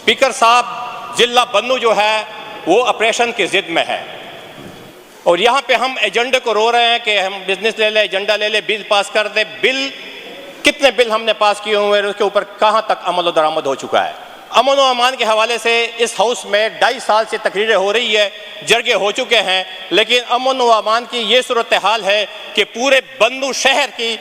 Speaker साहब, जिला बन्नू जो है वो ऑपरेशन की जिद में है और यहाँ पे हम एजेंडे को रो रहे हैं कि हम बिजनेस ले लें, एजेंडा ले लें, बिल पास कर दे। बिल कितने बिल हमने पास किए हुए हैं, उसके ऊपर कहाँ तक अमल दरामद हो चुका है। अमन व अमान के हवाले से इस हाउस में 2.5 साल से तकरीरें हो रही है, जरगे हो चुके हैं, लेकिन अमन व अमान की ये सूरत हाल है कि पूरे बन्नू शहर की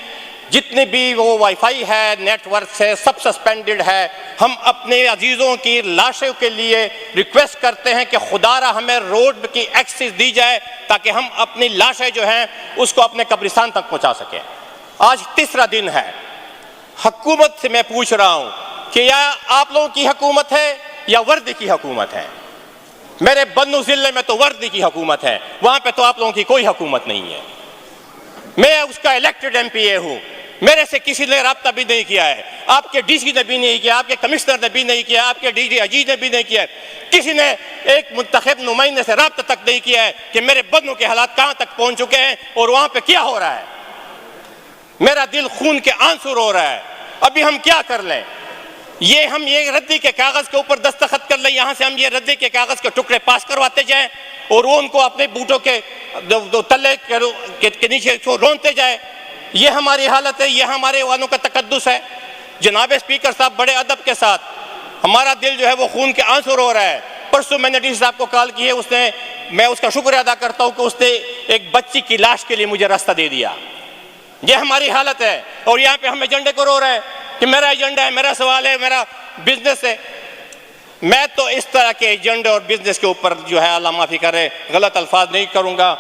जितनी भी वो वाईफाई है, नेटवर्क है, सब सस्पेंडेड है। हम अपने अजीज़ों की लाशों के लिए रिक्वेस्ट करते हैं कि खुदारा हमें रोड की एक्सेस दी जाए ताकि हम अपनी लाशें जो हैं उसको अपने कब्रिस्तान तक पहुंचा सकें। आज तीसरा दिन है। हुकूमत से मैं पूछ रहा हूं कि या आप लोगों की हुकूमत है या वर्दी की हुकूमत है। मेरे बन्नू जिले में तो वर्दी की हुकूमत है, वहां पे तो आप लोगों की कोई हुकूमत नहीं है। मैं उसका इलेक्टेड एमपीए हूं, मेरे से किसी ने राब्ता भी नहीं किया है, आपके डीसी ने भी नहीं किया, आपके कमिश्नर ने भी नहीं किया, आपके डीजी अजीज ने भी नहीं किया, किसी ने एक मुंतखब नुमाइंदे से राब्ता तक नहीं किया है कि मेरे बन्नू के हालात कहां तक पहुंच चुके हैं और वहां पे क्या हो रहा है। मेरा दिल खून के आंसू रो रहा है। अभी हम क्या कर लें? हम ये रद्दी के कागज के ऊपर दस्तखत कर लें, यहां से हम ये रद्दी के कागज के टुकड़े पास करवाते जाएं और वो उनको अपने बूटों के तले के नीचे रोनते जाए। ये हमारी हालत है, ये हमारे वालों का तकद्दुस है। जनाब स्पीकर साहब, बड़े अदब के साथ, हमारा दिल जो है वो खून के आंसू रो रहा है। परसों मैंने डीसी साहब को कॉल की है, मैं उसका शुक्रिया अदा करता हूं कि उसने एक बच्ची की लाश के लिए मुझे रास्ता दे दिया। ये हमारी हालत है और यहाँ पे हम एजेंडे को रो रहे हैं कि मेरा एजेंडा है, मेरा सवाल है, मेरा बिजनेस है। मैं तो इस तरह के एजेंडे और बिजनेस के ऊपर जो है अल्लाह माफ़ी करे गलत अल्फाज नहीं करूँगा,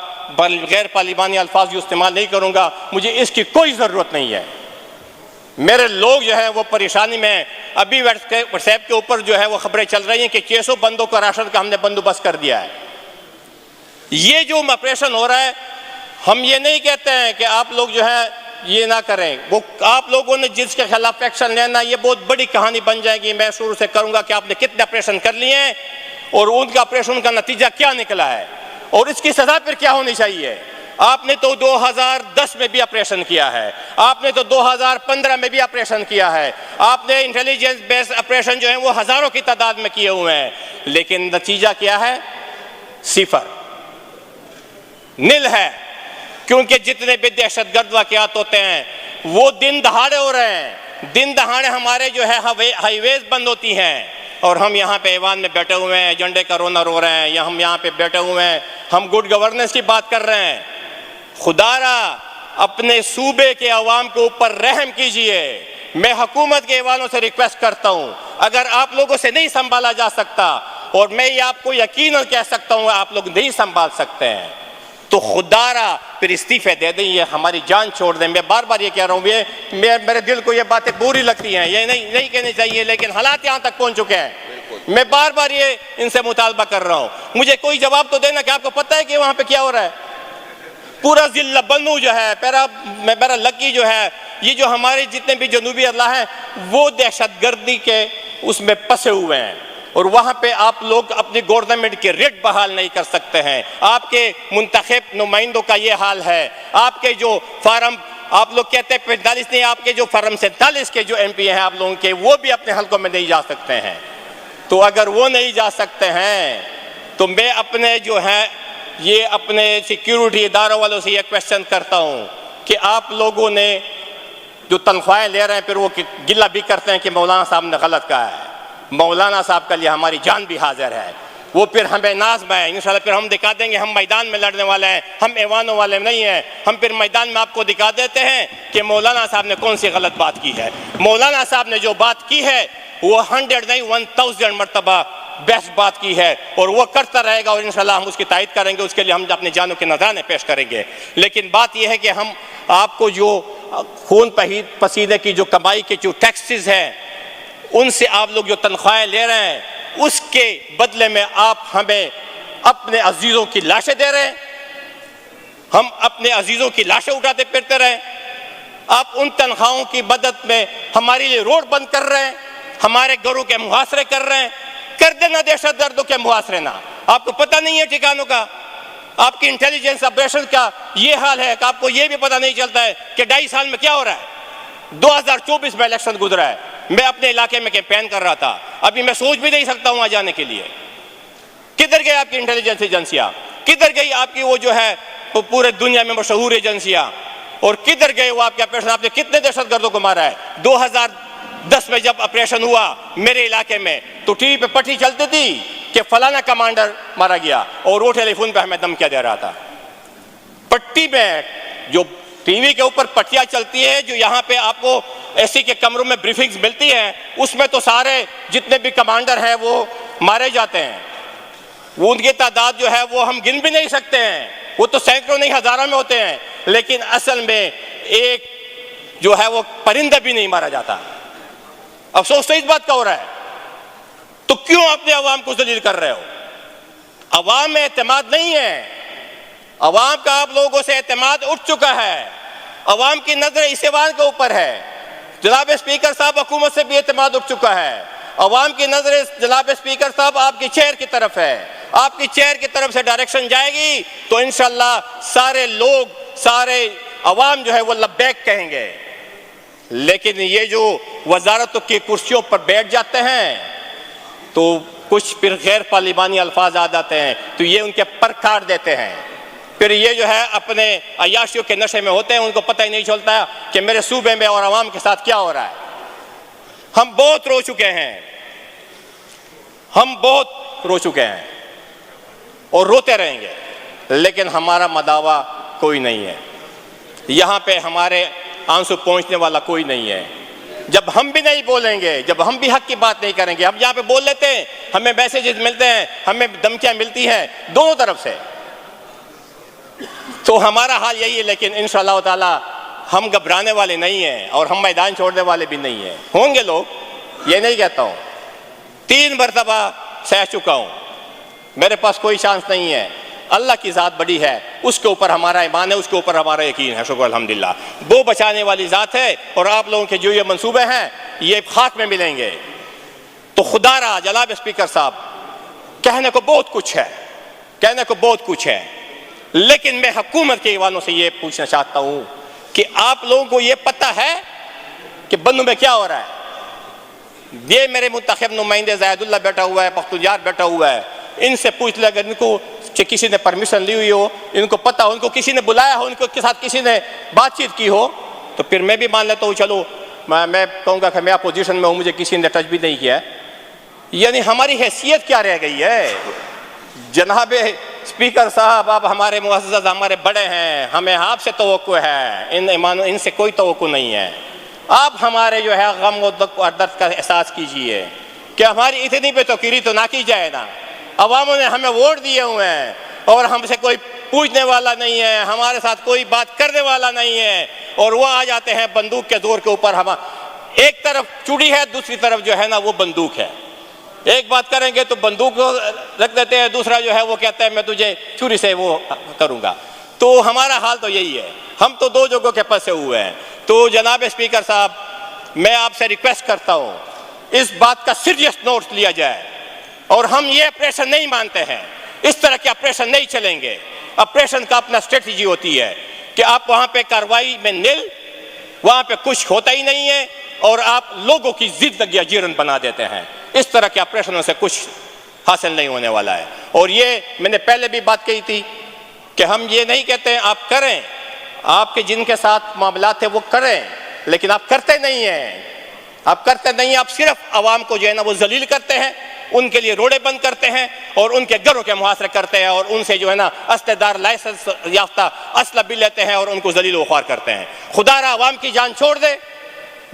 गैर पार्लिमानी अल्फाज जो इस्तेमाल नहीं करूँगा। मुझे इसकी कोई ज़रूरत नहीं है। मेरे लोग जो है वो परेशानी में। अभी व्हाट्सएप के ऊपर जो है वो खबरें चल रही हैं कि 600 बंदों का राशन का हमने बंदोबस्त कर दिया है। ये जो ऑपरेशन हो रहा है, हम ये नहीं कहते हैं कि आप लोग जो है ये ना करें, वो आप लोगों ने जिसके खिलाफ एक्शन लेना, ये बहुत बड़ी कहानी बन जाएगी। मैं शुरू से करूंगा कि आपने कितने ऑपरेशन कर लिए हैं और उनका ऑपरेशन का नतीजा क्या निकला है और इसकी सजा फिर क्या होनी चाहिए। आपने तो 2010 में भी ऑपरेशन किया है, आपने तो 2015 में भी ऑपरेशन किया है, आपने इंटेलिजेंस बेस्ड ऑपरेशन जो है वो हजारों की तादाद में किए हुए हैं, लेकिन नतीजा क्या है? सिफर, नील है। क्योंकि जितने भी दहशतगर्द वाकयात होते हैं वो दिन दहाड़े हो रहे हैं। दिन दहाड़े हमारे जो है हाईवेज बंद होती हैं और हम यहाँ पे ऐवान में बैठे हुए हैं, एजेंडे का रोना रो रहे हैं, या हम यहाँ पे बैठे हुए हैं, हम गुड गवर्नेंस की बात कर रहे हैं। खुदारा अपने सूबे के अवाम के ऊपर रहम कीजिए। मैं हुकूमत के ऐवानों से रिक्वेस्ट करता हूँ, अगर आप लोगों से नहीं संभाला जा सकता, और मैं ये आपको यकीनन कह सकता हूँ आप लोग नहीं संभाल सकते हैं, तो खुदारा फिर इस्तीफे दे दें, ये हमारी जान छोड़ दें। मैं बार बार ये कह रहा हूँ, ये मेरे दिल को ये बातें बुरी लगती हैं, ये नहीं कहनी चाहिए, लेकिन हालात यहाँ तक पहुँच चुके हैं। मैं बार बार ये इनसे मुतालबा कर रहा हूँ, मुझे कोई जवाब तो देना कि आपको पता है कि वहाँ पे क्या हो रहा है। पूरा जिला बन्नू जो है, मेरा लकी जो है, ये जो हमारे जितने भी जनूबी अजला हैं वो दहशतगर्दी के उसमें फंसे हुए हैं और वहाँ पे आप लोग अपनी गवर्नमेंट के रेट बहाल नहीं कर सकते हैं। आपके मुंतखब नुमाइंदों का ये हाल है। आपके जो फार्म, आप लोग कहते हैं 45 नहीं, आपके जो फार्म 47 के जो MP हैं आप लोगों के, वो भी अपने हलकों में नहीं जा सकते हैं। तो अगर वो नहीं जा सकते हैं तो मैं अपने जो है ये अपने सिक्योरिटी इदारों वालों से ये क्वेश्चन करता हूँ कि आप लोगों ने जो तनख्वाहें ले रहे हैं फिर वो गिला भी करते हैं कि मौलाना साहब ने गलत कहा है। मौलाना साहब के लिए हमारी जान भी हाजिर है, वो फिर हमें नाज़ में है। इंशाल्लाह फिर हम दिखा देंगे, हम मैदान में लड़ने वाले हैं, हम ऐवानों वाले नहीं हैं। हम फिर मैदान में आपको दिखा देते हैं कि मौलाना साहब ने कौन सी गलत बात की है। मौलाना साहब ने जो बात की है वो 100 नहीं 1000 मरतबा बेस्ट बात की है और वो करता रहेगा और इंशाल्लाह हम उसकी तायद करेंगे। उसके लिए हम अपने जानों के नजराने पेश करेंगे। लेकिन बात यह है कि हम आपको जो खून पसीने की जो कमाई के जो टैक्सेस हैं उनसे आप लोग जो तनख्वाहें ले रहे हैं उसके बदले में आप हमें अपने अजीज़ों की लाशें दे रहे हैं। हम अपने अजीज़ों की लाशें उठाते फिरते रहे। आप उन तनख्वाहों की मदद में हमारे लिए रोड बंद कर रहे हैं, हमारे घरों के मुहासरे कर रहे हैं। कर देना दहशतगर्दों के मुहासरे ना, आपको पता नहीं है ठिकानों का। आपकी इंटेलिजेंस ऑपरेशन का ये हाल है कि आपको ये भी पता नहीं चलता है कि 2.5 साल में क्या हो रहा है। 2024 में इलेक्शन गुजरा है, मैं अपने इलाके में कैंपेन कर रहा था, अभी मैं सोच भी नहीं सकता हूं वहां जाने के लिए। किधर गई आपकी इंटेलिजेंस एजेंसियां, किधर गई आपकी वो जो है वो पूरे दुनिया में मशहूर एजेंसियां, और किधर गए वो आपके ऑपरेशन? आपने कितने दहशतगर्दों को मारा है? 2010 में जब ऑपरेशन हुआ मेरे इलाके में तो टीवी पे पट्टी चलती थी कि फलाना कमांडर मारा गया, और वो टेलीफोन पे हमें धमकियां दे रहा था। पट्टी में जो टीवी के ऊपर पट्टियां चलती है, जो यहाँ पे आपको एसी के कमरों में ब्रीफिंग्स मिलती हैं, उसमें तो सारे जितने भी कमांडर हैं वो मारे जाते हैं। वो उनकी तादाद जो है वो हम गिन भी नहीं सकते हैं, वो तो सैकड़ों नहीं हजारों में होते हैं, लेकिन असल में एक जो है वो परिंदा भी नहीं मारा जाता। अफसोस तो इस बात का हो रहा है। तो क्यों अपने अवाम को जलील कर रहे हो? अवाम में एतमाद नहीं है, अवाम का आप लोगों से एतमाद उठ चुका है, अवाम की नजर इस ऐवान के ऊपर है। जनाब स्पीकर साहब, हुकूमत से भी एतमाद उठ चुका है, अवाम की नजर जनाब स्पीकर साहब आपकी चेयर की तरफ है। आपकी चेयर की तरफ से डायरेक्शन जाएगी तो इंशाल्लाह सारे लोग, सारे अवाम जो है वो लब्बैक कहेंगे। लेकिन ये जो वजारतों की कुर्सियों पर बैठ जाते हैं तो कुछ फिर गैर पार्लिमानी अल्फाज आ जाते हैं तो ये उनके पर काट देते हैं। फिर ये जो है अपने अयाशियों के नशे में होते हैं, उनको पता ही नहीं चलता कि मेरे सूबे में और अवाम के साथ क्या हो रहा है। हम बहुत रो चुके हैं, हम बहुत रो चुके हैं और रोते रहेंगे, लेकिन हमारा मदावा कोई नहीं है। यहाँ पे हमारे आंसू पहुँचने वाला कोई नहीं है। जब हम भी नहीं बोलेंगे, जब हम भी हक की बात नहीं करेंगे, हम यहाँ पे बोल लेते हैं, हमें मैसेजेस मिलते हैं, हमें धमकियाँ मिलती हैं दोनों तरफ से, तो हमारा हाल यही है। लेकिन इंशाअल्लाह ताला हम घबराने वाले नहीं हैं और हम मैदान छोड़ने वाले भी नहीं हैं। होंगे लोग, ये नहीं कहता हूँ, 3 मरतबा सह चुका हूँ, मेरे पास कोई चांस नहीं है। अल्लाह की ज़ात बड़ी है, उसके ऊपर हमारा ईमान है, उसके ऊपर हमारा यकीन है। शुक्र अल्हम्दुलिल्लाह, वो बचाने वाली ज़ात है। और आप लोगों के जो ये मंसूबे हैं ये खाक में मिलेंगे। तो खुदारा जनाब स्पीकर साहब, कहने को बहुत कुछ है, कहने को बहुत कुछ है, लेकिन मैं हुकूमत के ईवानों से ये पूछना चाहता हूँ कि आप लोगों को ये पता है कि बन्नू में क्या हो रहा है? ये मेरे मुंतखब नुमाइंदे ज़ायदुल्लाह बैठा हुआ है, पख्तूनयार बैठा हुआ है, इनसे पूछ ले अगर इनको किसी ने परमिशन ली हुई हो, इनको पता हो, उनको किसी ने बुलाया हो, उनको के साथ किसी ने बातचीत की हो, तो फिर मैं भी मान लेता हूँ, चलो मैं कहूँगा कि मैं अपोजिशन में हूँ, मुझे किसी ने टच भी नहीं किया। यानी हमारी हैसियत क्या रह गई है? जनाब स्पीकर साहब, आप हमारे मुअज़्ज़ज़, हमारे बड़े हैं, हमें आपसे तवक्को है, इनसे कोई तवक्को नहीं है। आप हमारे जो है गम और दर्द का एहसास कीजिए कि हमारी इतनी बेतौकीरी तो ना की जाए ना। अवामों ने हमें वोट दिए हुए हैं और हमसे कोई पूछने वाला नहीं है, हमारे साथ कोई बात करने वाला नहीं है, और वो आ जाते हैं बंदूक के जोर के ऊपर। हम एक तरफ चूड़ी है, दूसरी तरफ जो है ना वो बंदूक है। एक बात करेंगे तो बंदूक रख देते हैं, दूसरा जो है वो कहता है मैं तुझे छुरी से वो करूँगा। तो हमारा हाल तो यही है, हम तो 2 जगहों के फंसे हुए हैं। तो जनाब स्पीकर साहब, मैं आपसे रिक्वेस्ट करता हूँ इस बात का सीरियस नोट लिया जाए, और हम ये ऑपरेशन नहीं मानते हैं, इस तरह के ऑपरेशन नहीं चलेंगे। ऑपरेशन का अपना स्ट्रेटजी होती है कि आप वहाँ पे कार्रवाई में निल, वहाँ पे कुछ होता ही नहीं है, और आप लोगों की जिंदगी जीवन बना देते हैं। इस तरह के ऑपरेशनों से कुछ हासिल नहीं होने वाला है। और ये मैंने पहले भी बात कही थी कि हम ये नहीं कहते हैं आप करें, आपके जिनके साथ मामला थे वो करें, लेकिन आप करते नहीं हैं, आप करते नहीं हैं। आप सिर्फ आवाम को जो है ना वो जलील करते हैं, उनके लिए रोड़े बंद करते हैं और उनके घरों के मुहासरे करते हैं, और उनसे जो है ना अस्तेदार लाइसेंस याफ्ता असला भी लेते हैं और उनको जलील वख्वार करते हैं। खुदारा आवाम की जान छोड़ दे,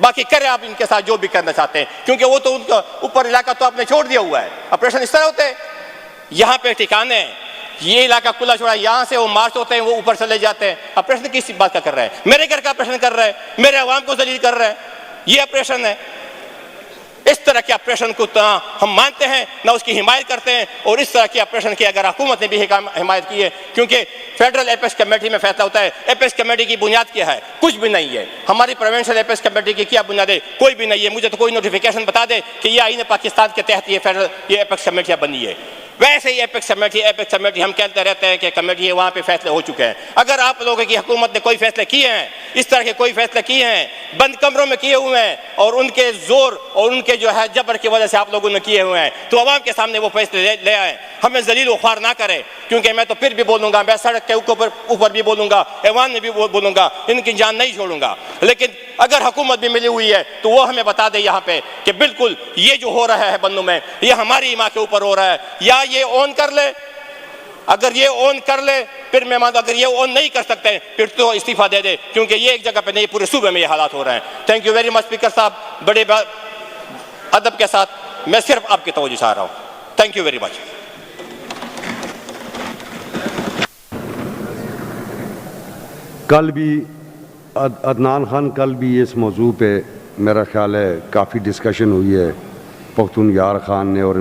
बाकी करे आप इनके साथ जो भी करना चाहते हैं, क्योंकि वो तो उनका ऊपर इलाका तो आपने छोड़ दिया हुआ है। ऑपरेशन इस तरह होते हैं, यहाँ पे ठिकाने, ये इलाका खुला छोड़ा, यहाँ से वो मार्च होते हैं, वो ऊपर चले जाते हैं। ऑपरेशन किस बात का कर रहे हैं? मेरे घर का ऑपरेशन कर रहे हैं, मेरे आवाम को जलील कर रहे हैं, ये ऑपरेशन है। इस तरह के ऑपरेशन को हम मानते हैं, ना उसकी हिमायत करते हैं। और इस तरह के ऑपरेशन की अगर हुकूमत ने भी हिमायत की है, क्योंकि फेडरल एपेक्स कमेटी में फैसला होता है। एपेक्स कमेटी की बुनियाद क्या है? कुछ भी नहीं है। हमारी प्रोविंशियल एपेक्स कमेटी की क्या बुनियाद है? कोई भी नहीं है। मुझे तो कोई नोटिफिकेशन बता दे कि ये आईन पाकिस्तान के तहत ये फेडरल ये एपेक्स कमेटियाँ बनी है। वैसे ही एपेक्स कमेटी हम कहते रहते हैं कि कमेटी वहाँ पे फैसले हो चुके हैं। अगर आप लोगों की हुकूमत ने कोई फैसले किए हैं, इस तरह के कोई फैसले किए हैं, बंद कमरों में किए हुए हैं और उनके जोर और उनके जो है जबर की वजह से आप लोगों ने किए हुए हैं, तो अवाम के सामने वो फैसले ले आए, हमें जलील व ख्वार ना करें। क्योंकि मैं तो फिर भी बोलूँगा, मैं सड़क के ऊपर भी बोलूँगा, ऐवान में भी बोलूँगा, इनकी जान नहीं छोड़ूंगा। लेकिन अगर हुकूमत भी मिली हुई है तो वो हमें बता दे यहाँ पे कि बिल्कुल ये जो हो रहा है बन्नू में, ये हमारी माँ के ऊपर हो रहा है, या ये ऑन कर ले। अगर ये ऑन कर ले फिर मैं मानता, अगर ये ऑन नहीं कर सकते फिर तो इस्तीफा दे दे, क्योंकि ये एक जगह पे नहीं, पूरे सूबे में ये हालात हो रहे हैं। Thank you very much speaker साहब, बड़े अदब के साथ मैं सिर्फ आपकी तवज्जो चाह रहा हूँ। Thank you very much. कल भी अदनान खान, कल भी इस मौजू पे मेरा ख्याल है काफ़ी डिस्कशन हुई है पख्तून यार खान ने और